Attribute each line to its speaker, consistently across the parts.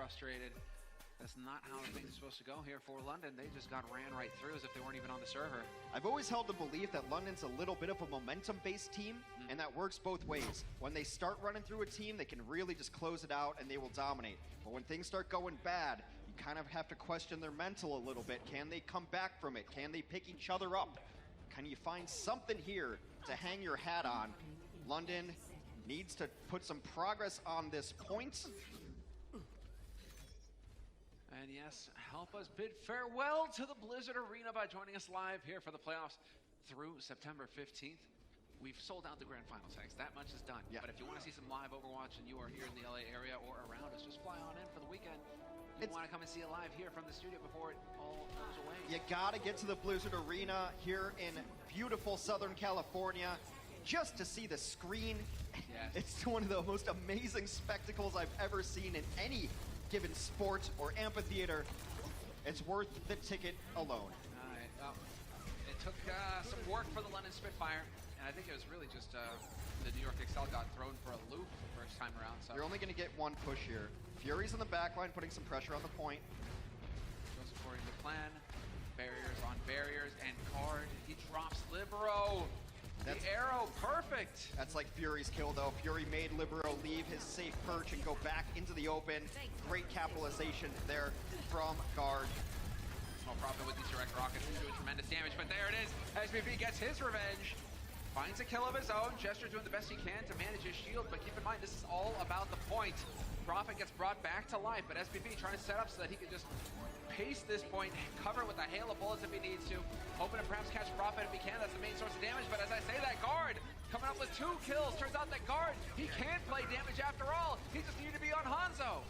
Speaker 1: frustrated. That's not how things are supposed to go here for London. They just got ran right through as if they weren't even on the server.
Speaker 2: I've always held the belief that London's a little bit of a momentum-based team, and that works both ways. When they start running through a team, they can really just close it out and they will dominate. But when things start going bad, you kind of have to question their mental a little bit. Can they come back from it? Can they pick each other up? Can you find something here to hang your hat on? London needs to put some progress on this point.
Speaker 1: And yes, help us bid farewell to the Blizzard Arena by joining us live here for the playoffs through September 15th. We've sold out the grand final tags. That much is done. Yeah. But if you want to see some live Overwatch and you are here in the LA area or around us, just fly on in for the weekend. You want to come and see it live here from the studio before it all goes away.
Speaker 2: You got to get to the Blizzard Arena here in beautiful Southern California just to see the screen.
Speaker 1: Yes.
Speaker 2: It's one of the most amazing spectacles I've ever seen in any given sport or amphitheater. It's worth the ticket alone.
Speaker 1: All right. Well, it took some work for the London Spitfire, and I think it was really just the New York Excel got thrown for a loop the first time around. So
Speaker 2: you're only going to get one push here. Fury's in the backline, putting some pressure on the point.
Speaker 1: Goes according to plan. Barriers on barriers, and Card, he drops Libero. The arrow, perfect!
Speaker 2: That's like Fury's kill, though. Fury made Libero leave his safe perch and go back into the open. Great capitalization there from Guard.
Speaker 1: Small problem with these direct rockets, he's doing tremendous damage, but there it is. SBB gets his revenge. Finds a kill of his own. Jester doing the best he can to manage his shield, but keep in mind, this is all about the point. Prophet gets brought back to life, but SBB trying to set up so that he can just pace this point, cover it with a hail of bullets if he needs to. Hoping to perhaps catch Prophet if he can. That's the main source of damage, but as I say that, Guard coming up with 2 kills. Turns out that Guard, he can play damage after all. He just needed to be on Hanzo.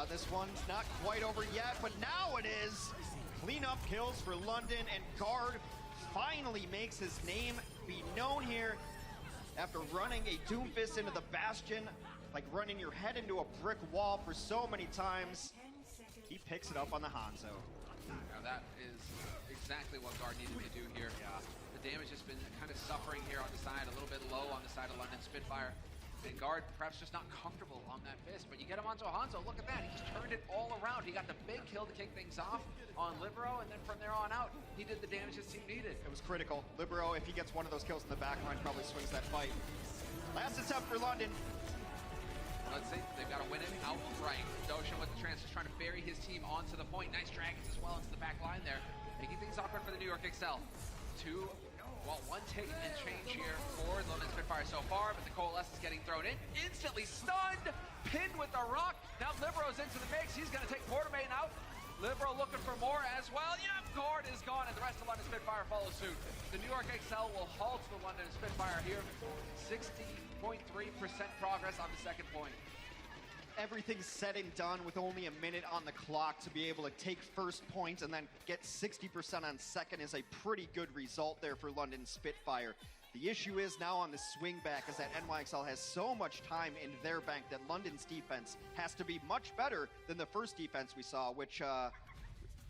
Speaker 2: This one's not quite over yet, but now it is. Cleanup kills for London, and Guard finally makes his name be known here after running a Doomfist into the Bastion, like running your head into a brick wall for so many times. He picks it up on the Hanzo.
Speaker 1: Now that is exactly what Guard needed to do here. Yeah. The damage has been kind of suffering here on the side, a little bit low on the side of London Spitfire. And Guard perhaps just not comfortable on that fist, but you get him onto a Hanzo, look at that, he just turned it all around. He got the big kill to kick things off on Libero, and then from there on out, he did the damage his team needed.
Speaker 2: It was critical. Libero, if he gets one of those kills in the backline, probably swings that fight. Last attempt for London.
Speaker 1: Let's see, they've got to win it outright. Doshan with the trance, just trying to bury his team onto the point. Nice dragons as well into the back line there, making things awkward for the New York Excel. One tick and change here for the London Spitfire so far, but the Coalesce is getting thrown in. Instantly stunned, pinned with the rock. Now Libero's into the mix. He's going to take Mortarmane out. Libero looking for more as well. Yep, Guard is gone, and the rest of London Spitfire follows suit. The New York Excel will halt the London Spitfire here. 60.3% progress on the second point.
Speaker 2: Everything's said and done with only a minute on the clock to be able to take first point and then get 60% on second is a pretty good result there for London Spitfire. The issue is now on the swing back is that NYXL has so much time in their bank that London's defense has to be much better than the first defense we saw, which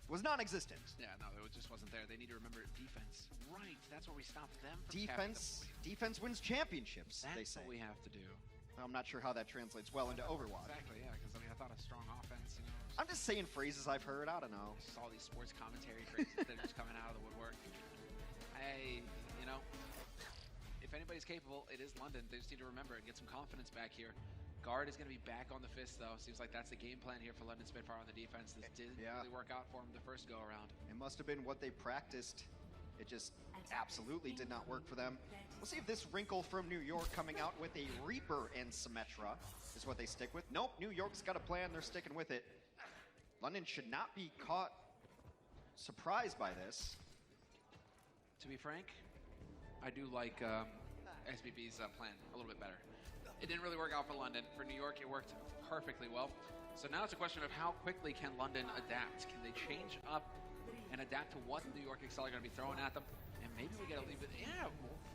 Speaker 2: was non-existent.
Speaker 1: Yeah, no, it just wasn't there. They need to remember defense. Right, that's where we stopped them from
Speaker 2: Defense wins championships, they say.
Speaker 1: That's what we have to do.
Speaker 2: I'm not sure how that translates well into Overwatch.
Speaker 1: Exactly, yeah, because I mean, I thought a strong offense, you know.
Speaker 2: I'm just saying phrases I've heard, I don't know.
Speaker 1: Just all these sports commentary phrases that are just coming out of the woodwork. Hey, you know, if anybody's capable, it is London. They just need to remember and get some confidence back here. Guard is going to be back on the fist, though. Seems like that's the game plan here for London Spitfire on the defense. This didn't really work out for him the first go-around.
Speaker 2: It must have been what they practiced. It just absolutely did not work for them. We'll see if this wrinkle from New York coming out with a Reaper and Symmetra is what they stick with. Nope, New York's got a plan. They're sticking with it. London should not be caught surprised by this.
Speaker 1: To be frank, I do like SBB's plan a little bit better. It didn't really work out for London. For New York, it worked perfectly well. So now it's a question of how quickly can London adapt? Can they change up and adapt to what the New York Excel are going to be throwing at them? And maybe we get a little bit,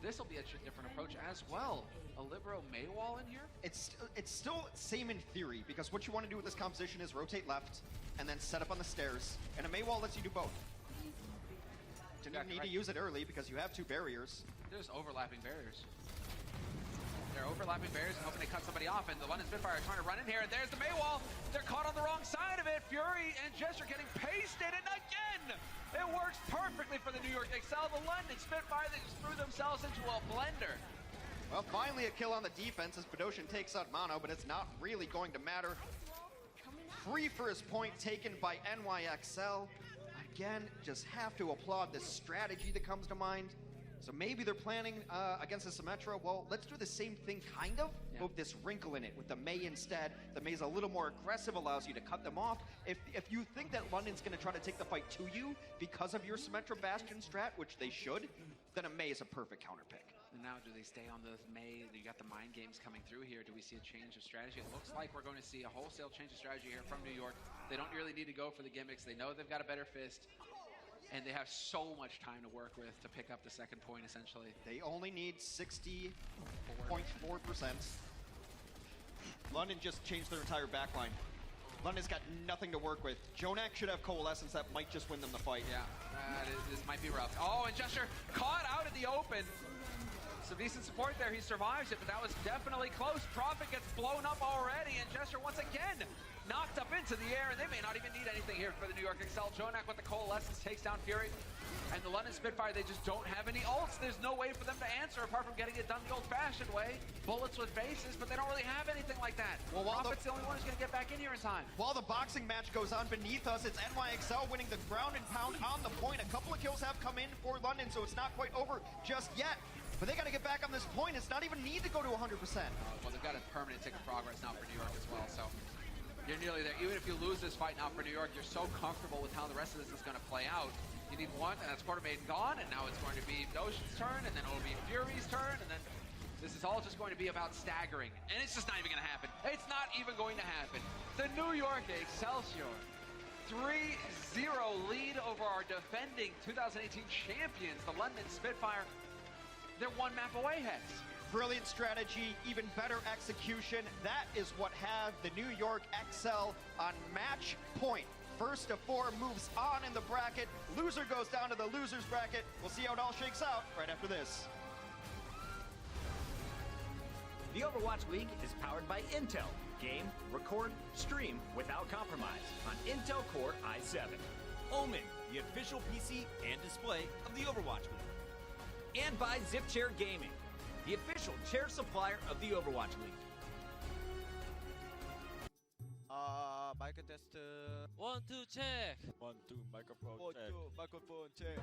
Speaker 1: this will be a different approach as well. A Libero Maywall in here?
Speaker 2: It's still same in theory, because what you want to do with this composition is rotate left and then set up on the stairs. And a Maywall lets you do both. Didn't need to use it early because you have 2 barriers.
Speaker 1: There's overlapping barriers. They're overlapping barriers and hoping to cut somebody off, and the London Spitfire are trying to run in here, and there's the Maywall! They're caught on the wrong side! three, and Jester getting pasted, and again, it works perfectly for the New York Excel. The London Spitfire, they just threw themselves into a blender.
Speaker 2: Well, finally a kill on the defense as Badoshan takes out Mono, but it's not really going to matter. Free for his point taken by NYXL. Again, just have to applaud this strategy that comes to mind. So maybe they're planning against the Symmetra. Well, let's do the same thing, kind of, but with this wrinkle in it, with the Mei instead. The Mei's a little more aggressive, allows you to cut them off. If you think that London's going to try to take the fight to you because of your Symmetra Bastion strat, which they should, then a Mei is a perfect counter pick.
Speaker 1: And now do they stay on the Mei? You got the mind games coming through here. Do we see a change of strategy? It looks like we're going to see a wholesale change of strategy here from New York. They don't really need to go for the gimmicks. They know they've got a better fist. And they have so much time to work with to pick up the second point, essentially.
Speaker 2: They only need 60.4%. London just changed their entire backline. London's got nothing to work with. Jonak should have Coalescence that might just win them the fight.
Speaker 1: Yeah, this might be rough. Oh, and Jester caught out in the open. Some decent support there. He survives it, but that was definitely close. Prophet gets blown up already, and Jester once again knocked up into the air, and they may not even need anything here for the New York Excel. Jonak with the Coalescence takes down Fury, and the London Spitfire, they just don't have any ults. There's no way for them to answer apart from getting it done the old-fashioned way. Bullets with bases, but they don't really have anything like that.
Speaker 2: Well,
Speaker 1: Prophet's the only one who's going to get back in here in time.
Speaker 2: While the boxing match goes on beneath us, it's NYXL winning the ground and pound on the point. A couple of kills have come in for London, so it's not quite over just yet. But they got to get back on this point. It's not even need to go to 100%.
Speaker 1: Well, they've got a permanent tick of progress now for New York as well, so you're nearly there. Even if you lose this fight now for New York, you're so comfortable with how the rest of this is going to play out. You need one, and that's Quarter Maiden gone, and now it's going to be Ocean's turn, and then it'll be Fury's turn, and then this is all just going to be about staggering. And it's just not even going to happen. It's not even going to happen. The New York Excelsior, 3-0 lead over our defending 2018 champions, the London Spitfire. They're one map away, Hex.
Speaker 2: Brilliant strategy, even better execution. That is what had the New York XL on match point. First of four moves on in the bracket. Loser goes down to the loser's bracket. We'll see how it all shakes out right after this.
Speaker 3: The Overwatch League is powered by Intel. Game, record, stream without compromise on Intel Core i7.
Speaker 4: Omen, the official PC and display of the Overwatch League.
Speaker 3: And by ZipChair Gaming, the official chair supplier of the Overwatch League.
Speaker 4: Mic test.
Speaker 5: 1, 2, check.
Speaker 4: 1, 2, microphone
Speaker 5: 1,
Speaker 4: check.
Speaker 5: 2, microphone check.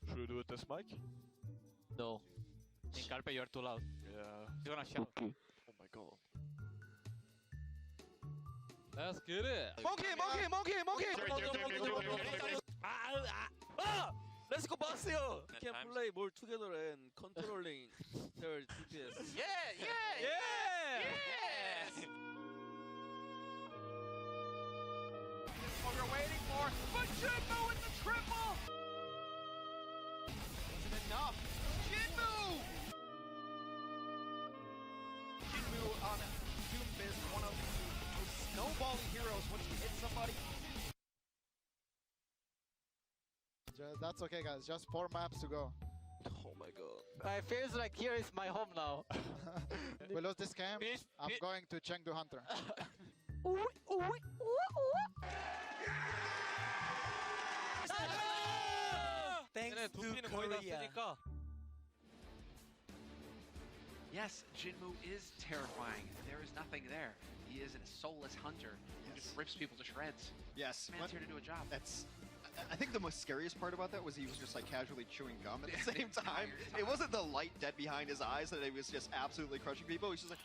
Speaker 4: Should we do a test mic?
Speaker 5: No. In Carpe, you're too loud.
Speaker 4: Yeah.
Speaker 5: You're gonna shout.
Speaker 4: Oh my god.
Speaker 5: Let's get it.
Speaker 4: Monkey!
Speaker 5: Let's go, Basio.
Speaker 4: Can play more together and controlling their DPS.
Speaker 5: Yeah.
Speaker 1: What we're waiting for, but Jinmu with the triple!
Speaker 2: Wasn't enough. Jinmu! Jinmu on Doomfist, one of the snowballing heroes once you hit somebody.
Speaker 6: That's okay, guys. Just 4 maps to go.
Speaker 4: Oh my god.
Speaker 5: I feels like here is my home now.
Speaker 6: We lose this game.
Speaker 5: Finish-
Speaker 6: I'm
Speaker 5: fi-
Speaker 6: going to Chengdu Hunter.
Speaker 5: Thanks to Korea.
Speaker 1: Yes, Jinmu is terrifying. There is nothing there. He is a soulless hunter who just rips people to shreds.
Speaker 2: Yes.
Speaker 1: This man's here to do a job.
Speaker 2: That's. I think the most scariest part about that was he was just like casually chewing gum at the
Speaker 1: Yeah,
Speaker 2: same
Speaker 1: the
Speaker 2: time.
Speaker 1: entire time.
Speaker 2: It wasn't the light dead behind his eyes that he was just absolutely crushing people. He's just like,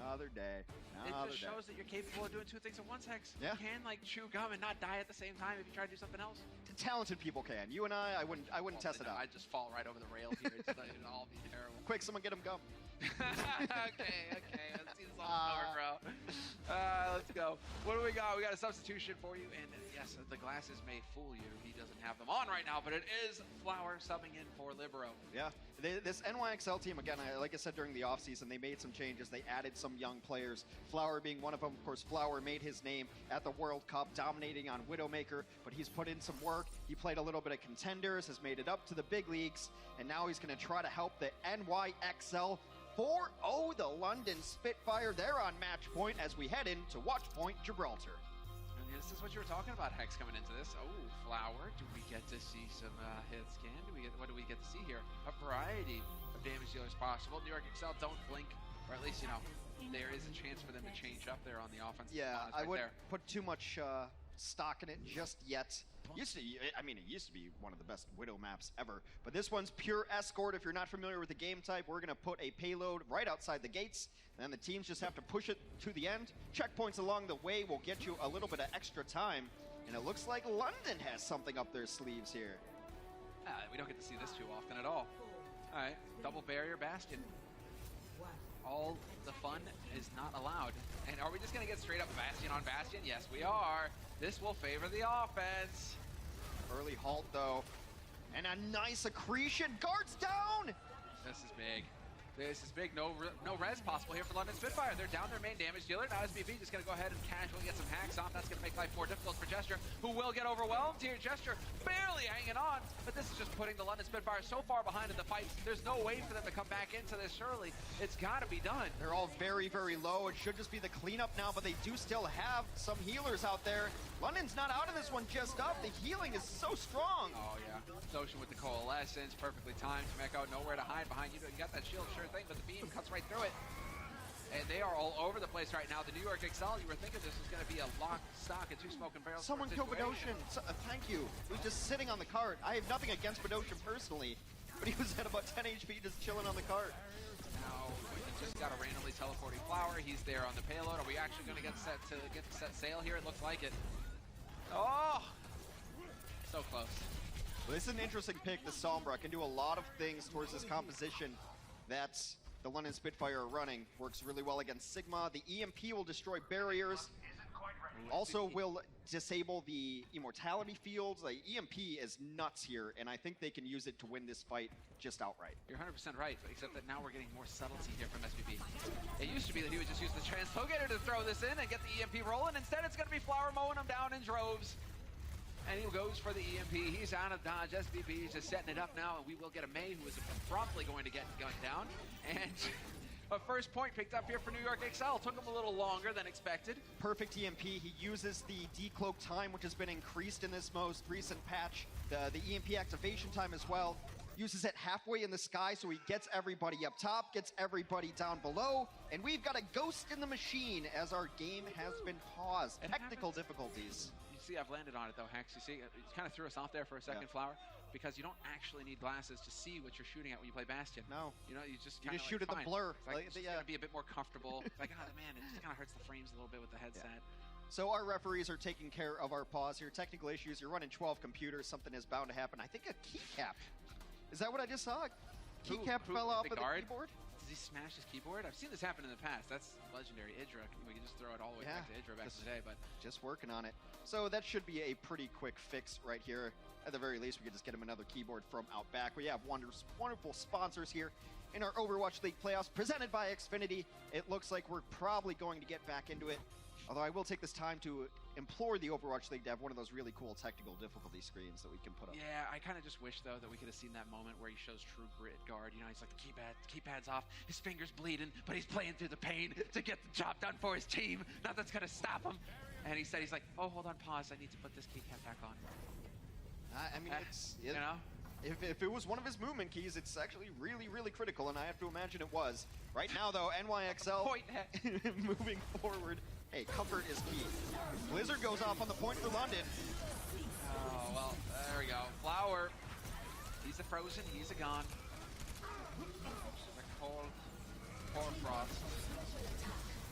Speaker 2: another day,
Speaker 1: It
Speaker 2: another
Speaker 1: just
Speaker 2: day.
Speaker 1: shows that you're capable of doing two things at once, Hex.
Speaker 2: Yeah.
Speaker 1: You can like chew gum and not die at the same time if you try to do something else.
Speaker 2: Talented people can. You and I wouldn't test it
Speaker 1: No,
Speaker 2: out.
Speaker 1: I'd just fall right over the rail here. It'd all be terrible.
Speaker 2: Quick, someone get him gum.
Speaker 1: okay. Let's see this over, bro. Let's go. What do we got? We got a substitution for you, and yes, the glasses may fool you. He doesn't have them on right now, but it is Flower subbing in for Libero.
Speaker 2: Yeah, this NYXL team, again, like I said during the offseason, they made some changes. They added some young players, Flower being one of them. Of course, Flower made his name at the World Cup, dominating on Widowmaker, but he's put in some work. He played a little bit of Contenders, has made it up to the big leagues, and now he's going to try to help the NYXL 4-0 the London Spitfire. They're on match point as we head into Watch Point Gibraltar.
Speaker 1: And this is what you were talking about, Hex, coming into this. Oh, Flower. Do we get to see some hit scan? What do we get to see here? A variety of damage dealers possible. New York Excel don't blink, or at least, you know, there is a chance for them to change up there on the offense.
Speaker 2: Yeah,
Speaker 1: right
Speaker 2: I wouldn't
Speaker 1: there.
Speaker 2: put too much stock in it just yet. It used to be one of the best Widow maps ever, but this one's pure escort. If you're not familiar with the game type, we're gonna put a payload right outside the gates, and then the teams just have to push it to the end. Checkpoints along the way will get you a little bit of extra time, and it looks like London has something up their sleeves here.
Speaker 1: We don't get to see this too often at all. All right, double barrier bastion. All the fun is not allowed. And are we just gonna get straight up bastion on bastion? Yes, we are. This will favor the offense.
Speaker 2: Early halt though, and a nice accretion. Guards down.
Speaker 1: This is big. This is big. No res possible here for London Spitfire. They're down their main damage dealer. Now SBB just going to go ahead and casually get some hacks off. That's going to make life more difficult for Gesture, who will get overwhelmed here. Gesture barely hanging on, but this is just putting the London Spitfire so far behind in the fight. There's no way for them to come back into this, surely. It's got to be done.
Speaker 2: They're all very, very low. It should just be the cleanup now, but they do still have some healers out there. London's not out of this one just up. The healing is so strong.
Speaker 1: Oh, yeah. Ocean with the coalescence, perfectly timed. Mecco, nowhere to hide behind you. You got that shield, sure thing, but the beam cuts right through it. And they are all over the place right now. The New York Excel, you were thinking this was going to be a lock, stock, and two smoking barrels.
Speaker 2: Someone killed Badoshan. Thank you. He was just sitting on the cart. I have nothing against Badoshan personally, but he was at about 10 HP just chilling on the cart.
Speaker 1: Now, we just got a randomly teleporting Flower. He's there on the payload. Are we actually going to get set sail here? It looks like it. Oh! So close.
Speaker 2: Well, this is an interesting pick. The Sombra can do a lot of things towards this composition that the London Spitfire are running. Works really well against Sigma. The EMP will destroy barriers. Also will disable the immortality fields. The EMP is nuts here, and I think they can use it to win this fight just outright.
Speaker 1: You're 100% right, except that now we're getting more subtlety here from SBB. It used to be that he would just use the Translocator to throw this in and get the EMP rolling. Instead, it's going to be Flower mowing them down in droves. And he goes for the EMP. He's out of dodge. SBB is just setting it up now, and we will get a May who is promptly going to get gunned down. And a first point picked up here for New York Excel. Took him a little longer than expected.
Speaker 2: Perfect EMP. He uses the decloak time, which has been increased in this most recent patch. The EMP activation time as well. Uses it halfway in the sky, so he gets everybody up top, gets everybody down below, and we've got a ghost in the machine as our game has been paused. Technical difficulties.
Speaker 1: See, I've landed on it though, Hex. You see, it kind of threw us off there for a second, Flower, because you don't actually need glasses to see what you're shooting at when you play Bastion.
Speaker 2: No.
Speaker 1: You know, you just
Speaker 2: shoot at the blur.
Speaker 1: It's like, it's just gonna be a bit more comfortable. It's like, oh man, it just kind of hurts the frames a little bit with the headset.
Speaker 2: Yeah. So our referees are taking care of our pause here. Technical issues. You're running 12 computers. Something is bound to happen. I think a keycap. Is that what I just saw? Keycap fell off of the keyboard?
Speaker 1: Does he smash his keyboard? I've seen this happen in the past. That's legendary. Idra. We can just throw it all the way back to Idra back in the day, but
Speaker 2: just working on it. So that should be a pretty quick fix right here. At the very least, we could just get him another keyboard from Outback. We have wonderful sponsors here in our Overwatch League playoffs presented by Xfinity. It looks like we're probably going to get back into it. Although I will take this time to implore the Overwatch League to have one of those really cool technical difficulty screens that we can put up.
Speaker 1: Yeah, I kind of just wish, though, that we could have seen that moment where he shows true grit guard. You know, he's like, the keypad's off, his finger's bleeding, but he's playing through the pain to get the job done for his team. Nothing's going to stop him. And he said, he's like, oh, hold on, pause. I need to put this keycap back on.
Speaker 2: I mean, you know? If it was one of his movement keys, it's actually really, really critical, and I have to imagine it was. Right now, though, NYXL moving forward. Hey, comfort is key. Blizzard goes off on the point for London.
Speaker 1: Oh, well, there we go. Flower. He's a frozen, he's a gone. The cold frost.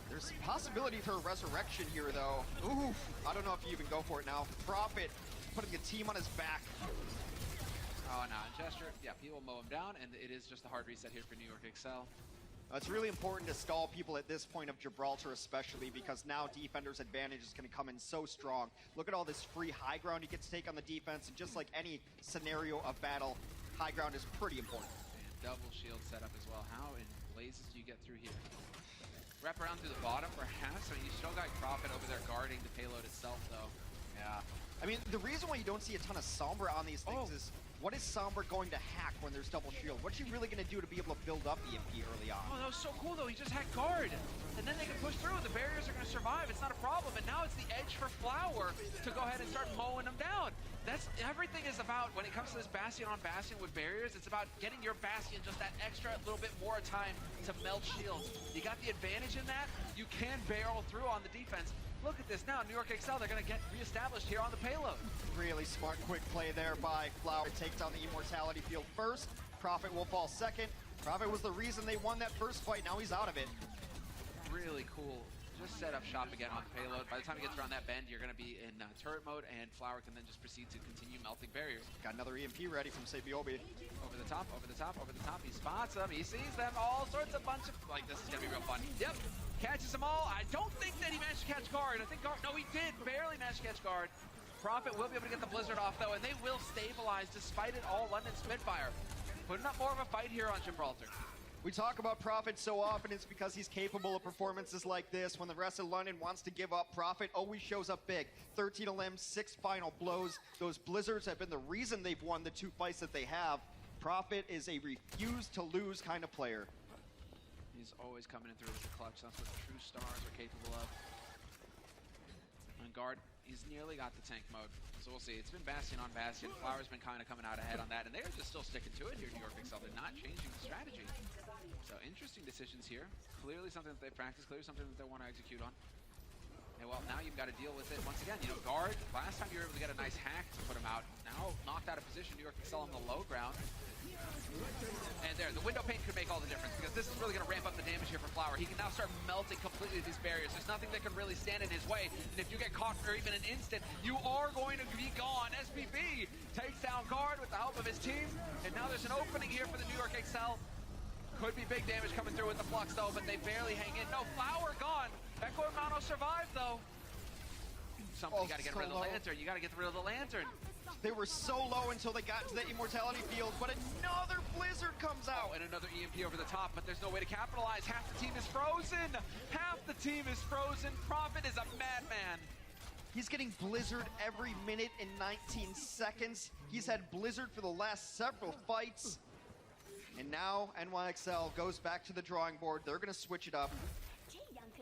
Speaker 2: There's a possibility for a resurrection here, though. Ooh, I don't know if you even go for it now. Profit, putting the team on his back.
Speaker 1: Oh, no, Gesture, yeah, he will mow him down, and it is just a hard reset here for New York Excel.
Speaker 2: It's really important to stall people at this point of Gibraltar especially, because now defender's advantage is going to come in so strong. Look at all this free high ground he gets to take on the defense, and just like any scenario of battle, high ground is pretty important.
Speaker 1: And double shield setup as well. How in blazes do you get through here? Wrap around through the bottom, perhaps? I mean, you still got Prophet over there guarding the payload itself, though.
Speaker 2: Yeah. I mean, the reason why you don't see a ton of Sombra on these things is, what is Sombra going to hack when there's double shield? What's she really going to do to be able to build up EMP early on?
Speaker 1: Oh, that was so cool, though. He just hacked guard. And then they can push through. The barriers are going to survive. It's not a problem. And now it's the edge for Flower to go ahead and start mowing them down. That's everything is about when it comes to this Bastion on Bastion with barriers. It's about getting your Bastion just that extra little bit more time to melt shields. You got the advantage in that. You can barrel through on the defense. Look at this now, New York Excel, they're going to get reestablished here on the payload.
Speaker 2: Really smart, quick play there by Flower. Takes down the Immortality field first. Prophet will fall second. Prophet was the reason they won that first fight. Now he's out of it.
Speaker 1: Really cool. Just set up shop again on the payload. By the time he gets around that bend, you're going to be in turret mode, and Flower can then just proceed to continue melting barriers.
Speaker 2: Got another EMP ready from Sabiobi.
Speaker 1: Over the top, over the top, over the top. He spots them. He sees them. All sorts of bunch of... Like, this is going to be real fun. Yep. Catches them all. I don't think that he managed to catch guard. I think guard... No, he did. Barely managed to catch guard. Prophet will be able to get the Blizzard off, though, and they will stabilize despite it all. London Spitfire putting up more of a fight here on Gibraltar.
Speaker 2: We talk about Prophet so often, it's because he's capable of performances like this. When the rest of London wants to give up, Prophet always shows up big. 13 limbs, 6 final blows. Those Blizzards have been the reason they've won the 2 fights that they have. Prophet is a refuse-to-lose kind of player.
Speaker 1: He's always coming in through with the clutch. That's what true stars are capable of. On guard, he's nearly got the tank mode. So we'll see. It's been Bastion on Bastion. Flower's been kind of coming out ahead on that, and they're just still sticking to it here, New York Excel. They're not changing the strategy. So interesting decisions here. Clearly something that they practice, clearly something that they want to execute on. And well, now you've got to deal with it once again. You know, guard, last time you were able to get a nice hack to put him out. Now knocked out of position, New York Excel on the low ground. And there, the window pane could make all the difference, because this is really going to ramp up the damage here for Flower. He can now start melting completely these barriers. There's nothing that can really stand in his way. And if you get caught for even an instant, you are going to be gone. SPB takes down guard with the help of his team. And now there's an opening here for the New York Excel. Could be big damage coming through with the flux, though, but they barely hang in. No, Flower gone. Echo and Mono survived, though. Something, you got to get rid of the lantern. You got to get rid of the lantern.
Speaker 2: They were so low until they got to the Immortality field, but another Blizzard comes out.
Speaker 1: And another EMP over the top, but there's no way to capitalize. Half the team is frozen. Half the team is frozen. Prophet is a madman.
Speaker 2: He's getting Blizzard every minute in 19 seconds. He's had Blizzard for the last several fights. And now NYXL goes back to the drawing board. They're going to switch it up.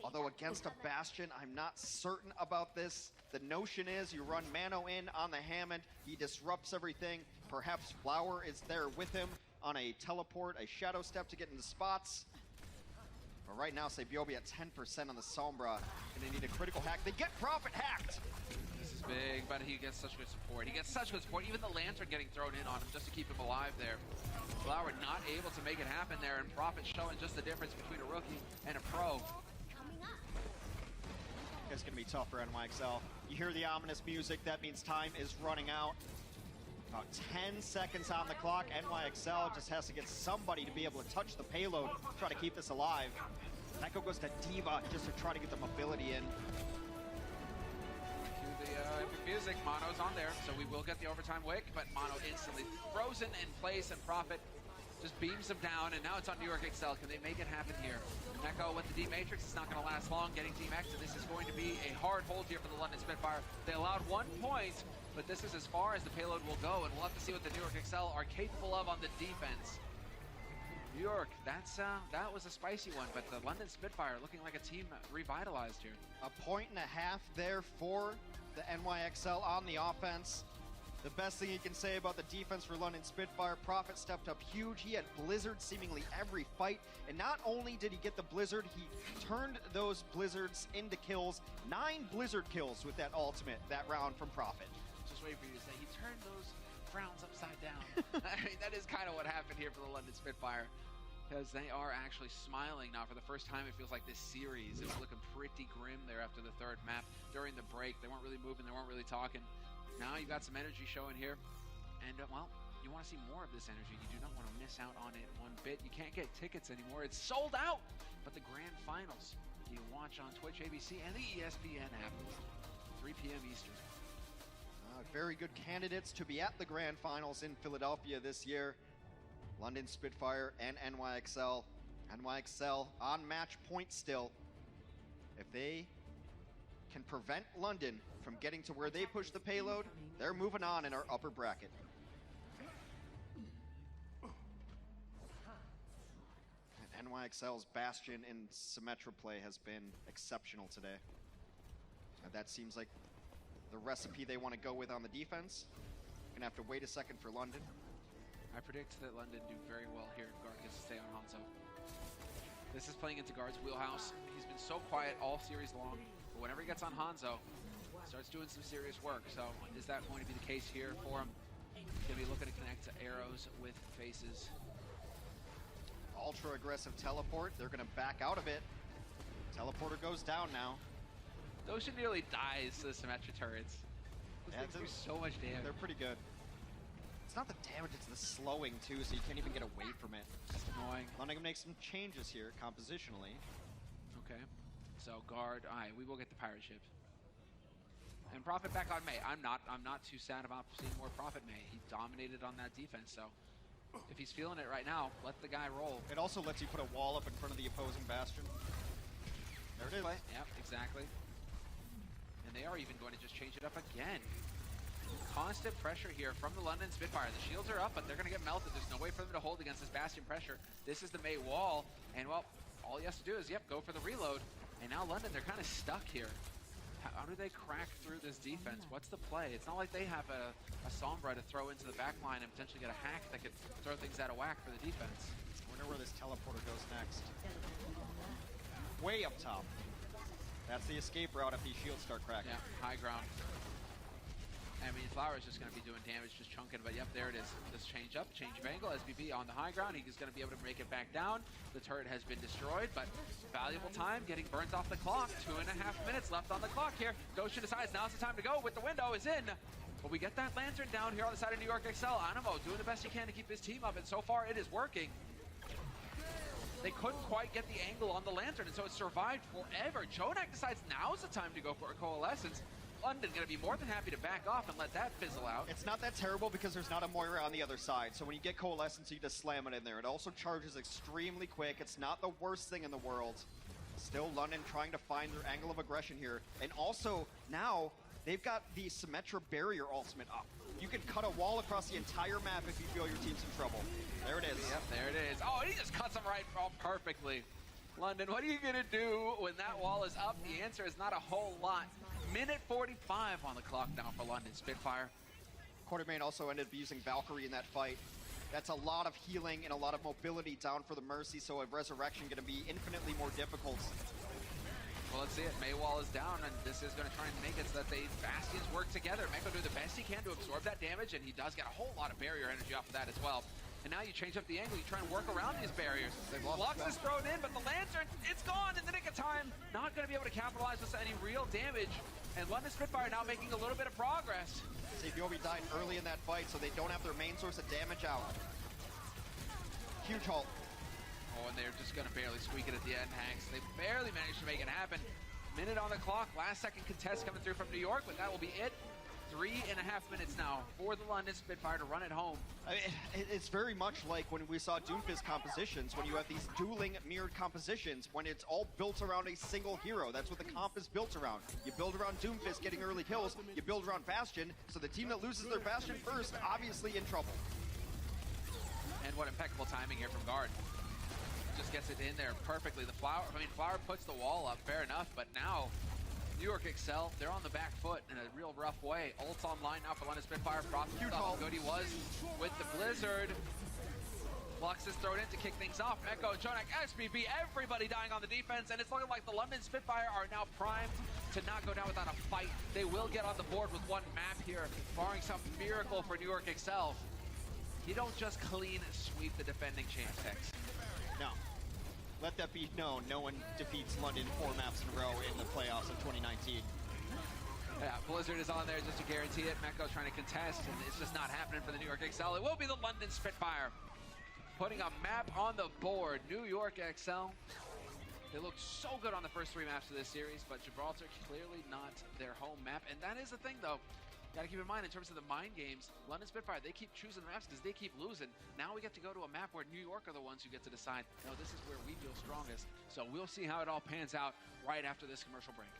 Speaker 2: Although against a Bastion, I'm not certain about this. The notion is you run Mano in on the Hammond. He disrupts everything. Perhaps Flower is there with him on a teleport, a shadow step to get into spots. But right now, Sabiobi at 10% on the Sombra. Gonna need a critical hack. They get Prophet hacked.
Speaker 1: This is big, but he gets such good support. He gets such good support. Even the Lantern getting thrown in on him just to keep him alive there. Flower not able to make it happen there, and Prophet showing just the difference between a rookie and a pro.
Speaker 2: It's going to be tough for NYXL. You hear the ominous music, that means time is running out. About 10 seconds on the clock. NYXL just has to get somebody to be able to touch the payload, try to keep this alive. Echo goes to Diva just to try to get the mobility in.
Speaker 1: The music, Mono's on there, so we will get the overtime wick, but Mono instantly frozen in place, and Prophet just beams him down, and now it's on New York Excel. Can they make it happen here? Echo with the D-Matrix, it's not going to last long, getting Team X, and this is going to be a hard hold here for the London Spitfire. They allowed 1 point, but this is as far as the payload will go, and we'll have to see what the New York Excel are capable of on the defense. New York, that was a spicy one, but the London Spitfire looking like a team revitalized here.
Speaker 2: 1.5 points there for the NYXL on the offense. The best thing you can say about the defense for London Spitfire, Prophet stepped up huge. He had Blizzard seemingly every fight. And not only did he get the Blizzard, he turned those Blizzards into kills. 9 Blizzard kills with that ultimate, that round from Prophet.
Speaker 1: Just waiting for you to say, he turned those frowns upside down. I mean, that is kind of what happened here for the London Spitfire, because they are actually smiling now for the first time. It feels like this series, it was looking pretty grim there after the 3rd map. During the break, they weren't really moving, they weren't really talking. Now you got some energy showing here, and well, you you want to see more of this energy. You do not want to miss out on it one bit. You can't get tickets anymore. It's sold out. But the grand finals, you watch on Twitch, ABC, and the ESPN app, 3 p.m. Eastern.
Speaker 2: Very good candidates to be at the grand finals in Philadelphia this year. London Spitfire and NYXL. NYXL on match point still. If they can prevent London from getting to where they push the payload, they're moving on in our upper bracket. And NYXL's Bastion in Symmetra play has been exceptional today. And that seems like the recipe they want to go with on the defense. Gonna have to wait a second for London.
Speaker 1: I predict that London do very well here if Guard gets to stay on Hanzo. This is playing into Guard's wheelhouse. He's been so quiet all series long, but whenever he gets on Hanzo, starts doing some serious work. So is that going to be the case here for him? He's gonna be looking to connect to arrows with faces.
Speaker 2: Ultra aggressive teleport. They're gonna back out of it. Teleporter goes down now.
Speaker 1: Doshin nearly dies to the Symmetra turrets. Those
Speaker 2: Yeah,
Speaker 1: things do so much damage.
Speaker 2: They're pretty good. It's not the damage, it's the slowing too, so you can't even get away from it.
Speaker 1: It's annoying.
Speaker 2: London can make some changes here compositionally.
Speaker 1: Okay, so Guard, all right, we will get the pirate ship. And Prophet back on May. I'm not too sad about seeing more Prophet May. He dominated on that defense, so if he's feeling it right now, let the guy roll.
Speaker 2: It also lets you put a wall up in front of the opposing Bastion. There it is.
Speaker 1: Yep, exactly. And they are even going to just change it up again. Constant pressure here from the London Spitfire. The shields are up, but they're going to get melted. There's no way for them to hold against this Bastion pressure. This is the May wall, and well, all he has to do is, go for the reload. And now London, they're kind of stuck here. How do they crack through this defense? What's the play? It's not like they have a Sombra to throw into the back line and potentially get a hack that could throw things out of whack for the defense.
Speaker 2: I wonder where this teleporter goes next. Way up top. That's the escape route if these shields start cracking.
Speaker 1: Yeah, high ground. I mean, Flower's just going to be doing damage, just chunking, but yep, there it is. This change up, change of angle, SBB on the high ground. He's going to be able to make it back down. The turret has been destroyed, but valuable time getting burnt off the clock. 2.5 minutes left on the clock here. Doshin decides now's the time to go with the window is in. But we get that lantern down here on the side of New York XL. Animo doing the best he can to keep his team up, and so far it is working. They couldn't quite get the angle on the lantern, and so it survived forever. Jonak decides now's the time to go for a coalescence. London going to be more than happy to back off and let that fizzle out.
Speaker 2: It's not that terrible because there's not a Moira on the other side. So when you get Coalescence, you just slam it in there. It also charges extremely quick. It's not the worst thing in the world. Still London trying to find their angle of aggression here. And also now they've got the Symmetra barrier ultimate up. You can cut a wall across the entire map if you feel your team's in trouble. There it is.
Speaker 1: Yep, there it is. Oh, he just cuts him right off perfectly. London, what are you going to do when that wall is up? The answer is not a whole lot. Minute 45 on the clock now for London Spitfire.
Speaker 2: Quartermain also ended up using Valkyrie in that fight. That's a lot of healing and a lot of mobility down for the Mercy, so a resurrection going to be infinitely more difficult.
Speaker 1: Well, let's see it. Maywall is down, and this is going to try and make it so that the Bastions work together. Meko do the best he can to absorb that damage, and he does get a whole lot of barrier energy off of that as well. And now you change up the angle, you try and work around these barriers. Lux is thrown in, but the Lantern, it's gone in the nick of time. Not going to be able to capitalize with any real damage. And London Spitfire now making a little bit of progress.
Speaker 2: Xaviobi died early in that fight, so they don't have their main source of damage out. Huge halt.
Speaker 1: Oh, and they're just going to barely squeak it at the end, Hanks. They barely managed to make it happen. Minute on the clock, last second contest coming through from New York, but that will be it. 3.5 minutes now for the London Spitfire to run it home.
Speaker 2: I mean, it's very much like when we saw Doomfist compositions, when you have these dueling mirrored compositions, when it's all built around a single hero. That's what the comp is built around. You build around Doomfist getting early kills, you build around Bastion, so the team that loses their Bastion first, obviously in trouble.
Speaker 1: And what impeccable timing here from Guard. Just gets it in there perfectly. The Flower puts the wall up, fair enough, but now New York Excel, they're on the back foot in a real rough way. Ult's online now for London Spitfire. Frost saw how good he was with the Blizzard. Flux is thrown in to kick things off. Echo, Jonak, SBB, everybody dying on the defense, and it's looking like the London Spitfire are now primed to not go down without a fight. They will get on the board with one map here, barring some miracle for New York Excel. You don't just clean sweep the defending champs, Tex.
Speaker 2: No. Let that be known, no one defeats London 4 maps in a row in the playoffs of 2019.
Speaker 1: Yeah, Blizzard is on there just to guarantee it. Mecco trying to contest, and it's just not happening for the New York XL. It will be the London Spitfire putting a map on the board. New York XL. They looked so good on the first 3 maps of this series, but Gibraltar clearly not their home map. And that is the thing, though. Got to keep in mind, in terms of the mind games, London Spitfire, they keep choosing the maps because they keep losing. Now we get to go to a map where New York are the ones who get to decide, no, this is where we feel strongest. So we'll see how it all pans out right after this commercial break.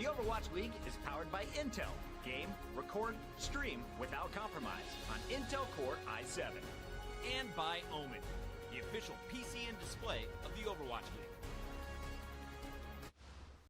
Speaker 3: The Overwatch League is powered by Intel. Game, record, stream without compromise on Intel Core i7.
Speaker 4: And by Omen, the official PC and display of the Overwatch League.